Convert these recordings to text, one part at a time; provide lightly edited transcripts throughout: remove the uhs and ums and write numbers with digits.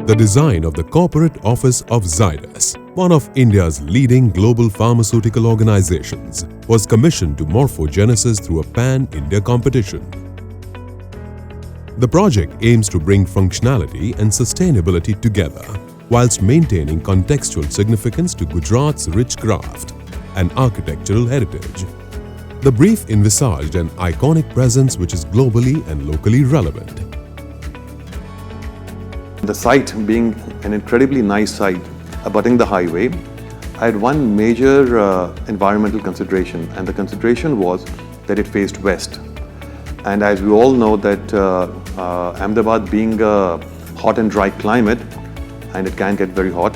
The design of the corporate office of Zydus, one of India's leading global pharmaceutical organizations, was commissioned to Morphogenesis through a pan-India competition. The project aims to bring functionality and sustainability together, whilst maintaining contextual significance to Gujarat's rich craft and architectural heritage. The brief envisaged an iconic presence which is globally and locally relevant. The site being an incredibly nice site abutting the highway, I had one major environmental consideration, and the consideration was that it faced west. And as we all know that Ahmedabad being a hot and dry climate, and it can get very hot,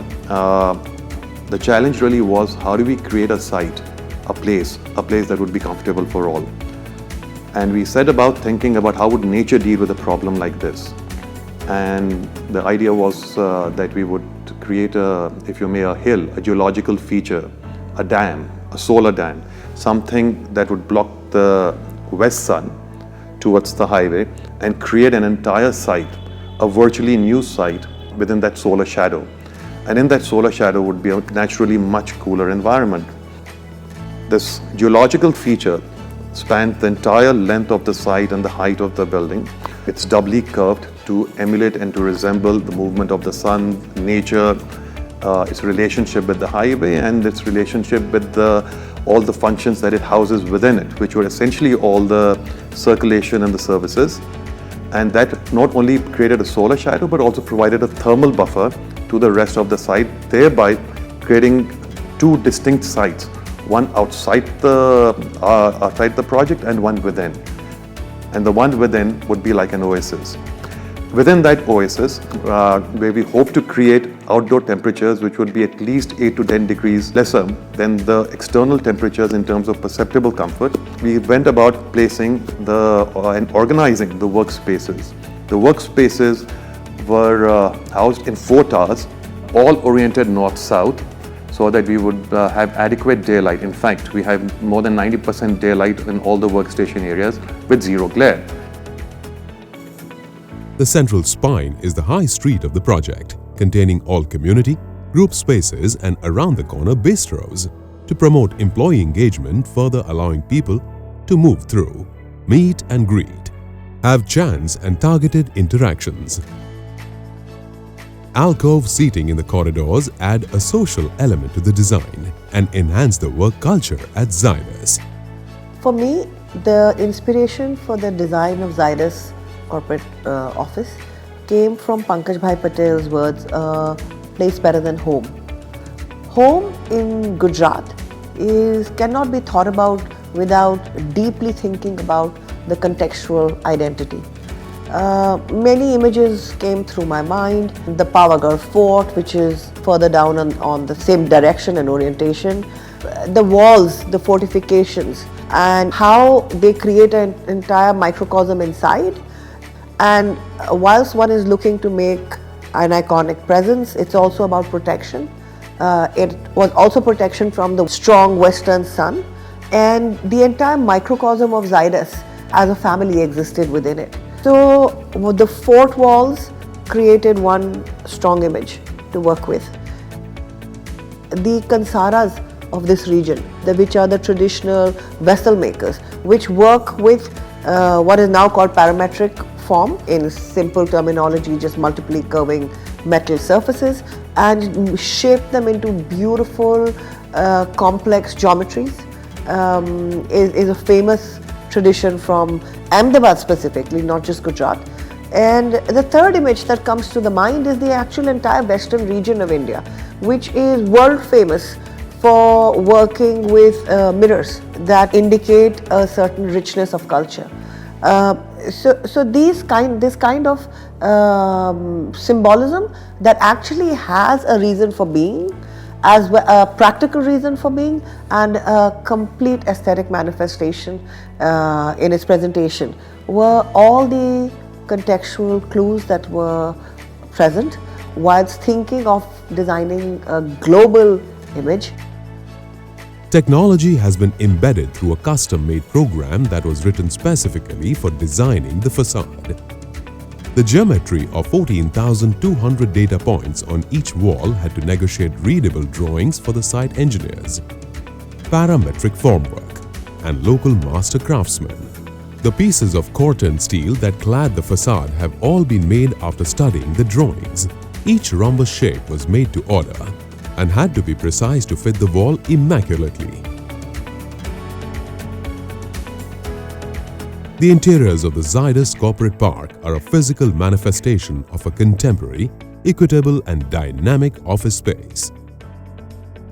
the challenge really was how do we create a site, a place that would be comfortable for all. And we set about thinking about how would nature deal with a problem like this. And the idea was that we would create if you may, a hill, a geological feature, a dam, a solar dam, something that would block the west sun towards the highway and create an entire site, a virtually new site within that solar shadow. And in that solar shadow would be a naturally much cooler environment. This geological feature spans the entire length of the site and the height of the building. It's doubly curved to emulate and to resemble the movement of the sun, nature, its relationship with the highway, and its relationship with all the functions that it houses within it, which were essentially all the circulation and the services. And that not only created a solar shadow, but also provided a thermal buffer to the rest of the site, thereby creating two distinct sites, one outside the project and one within. And the one within would be like an oasis. Within that oasis, where we hope to create outdoor temperatures which would be at least 8 to 10 degrees lesser than the external temperatures in terms of perceptible comfort, we went about placing and organizing the workspaces. The workspaces were housed in 4 towers, all oriented north-south, so that we would have adequate daylight. In fact, we have more than 90% daylight in all the workstation areas with zero glare. The central spine is the high street of the project, containing all community, group spaces and around-the-corner bistros to promote employee engagement, further allowing people to move through, meet and greet, have chance and targeted interactions. Alcove seating in the corridors add a social element to the design and enhance the work culture at Zydus. For me, the inspiration for the design of Zydus Corporate Office came from Pankaj Bhai Patel's words, place better than home. Home in Gujarat cannot be thought about without deeply thinking about the contextual identity. Many images came through my mind. The Pavagadh Fort, which is further down on the same direction and orientation. The walls, the fortifications, and how they create an entire microcosm inside. And whilst one is looking to make an iconic presence, it's also about protection. It was also protection from the strong western sun, and the entire microcosm of Zydus as a family existed within it. So the fort walls created one strong image to work with. The kansaras of this region, which are the traditional vessel makers, which work with what is now called parametric form, in simple terminology, just multiply curving metal surfaces, and shape them into beautiful, complex geometries, is a famous tradition from Ahmedabad specifically, not just Gujarat. And the third image that comes to the mind is the actual entire western region of India, which is world famous for working with mirrors that indicate a certain richness of culture. So this kind of symbolism that actually has a reason for being, as well, a practical reason for being, and a complete aesthetic manifestation in its presentation, were all the contextual clues that were present whilst thinking of designing a global image. Technology has been embedded through a custom-made program that was written specifically for designing the facade. The geometry of 14,200 data points on each wall had to negotiate readable drawings for the site engineers, parametric formwork, and local master craftsmen. The pieces of corten steel that clad the facade have all been made after studying the drawings. Each rhombus shape was made to order and had to be precise to fit the wall immaculately. The interiors of the Zydus Corporate Park are a physical manifestation of a contemporary, equitable and dynamic office space.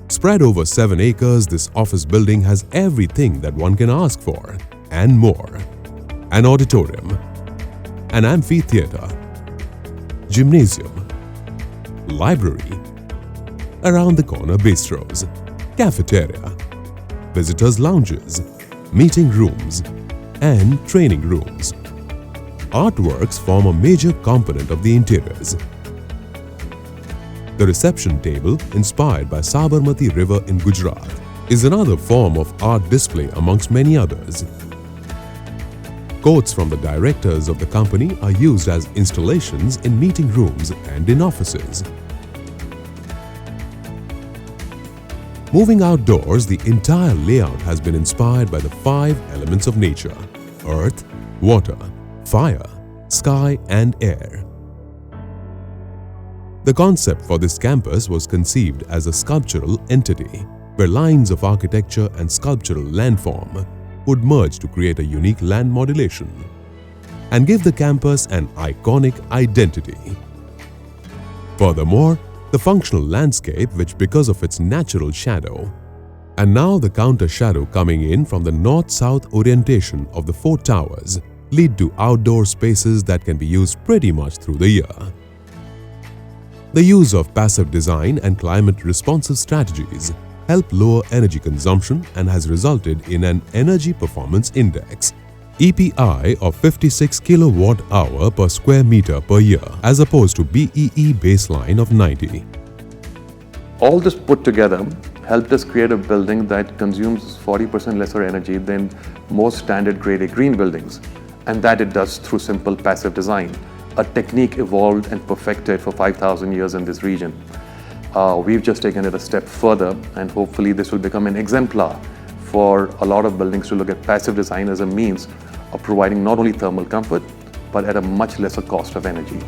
Spread over 7 acres, this office building has everything that one can ask for and more. An auditorium, an amphitheater, gymnasium, library, around-the-corner bistros, cafeteria, visitors' lounges, meeting rooms, and training rooms. Artworks form a major component of the interiors. The reception table, inspired by Sabarmati River in Gujarat, is another form of art display amongst many others. Quotes from the directors of the company are used as installations in meeting rooms and in offices. Moving outdoors, the entire layout has been inspired by the 5 elements of nature: earth, water, fire, sky, and air. The concept for this campus was conceived as a sculptural entity, where lines of architecture and sculptural landform would merge to create a unique land modulation and give the campus an iconic identity. Furthermore, the functional landscape, which because of its natural shadow, and now the counter shadow coming in from the north-south orientation of the 4 towers, lead to outdoor spaces that can be used pretty much through the year. The use of passive design and climate-responsive strategies help lower energy consumption and has resulted in an Energy Performance Index EPI of 56 kilowatt-hour per square meter per year as opposed to BEE baseline of 90. All this put together helped us create a building that consumes 40% lesser energy than most standard grade A green buildings, and that it does through simple passive design, a technique evolved and perfected for 5,000 years in this region. We've just taken it a step further, and hopefully this will become an exemplar for a lot of buildings to look at passive design as a means of providing not only thermal comfort, but at a much lesser cost of energy.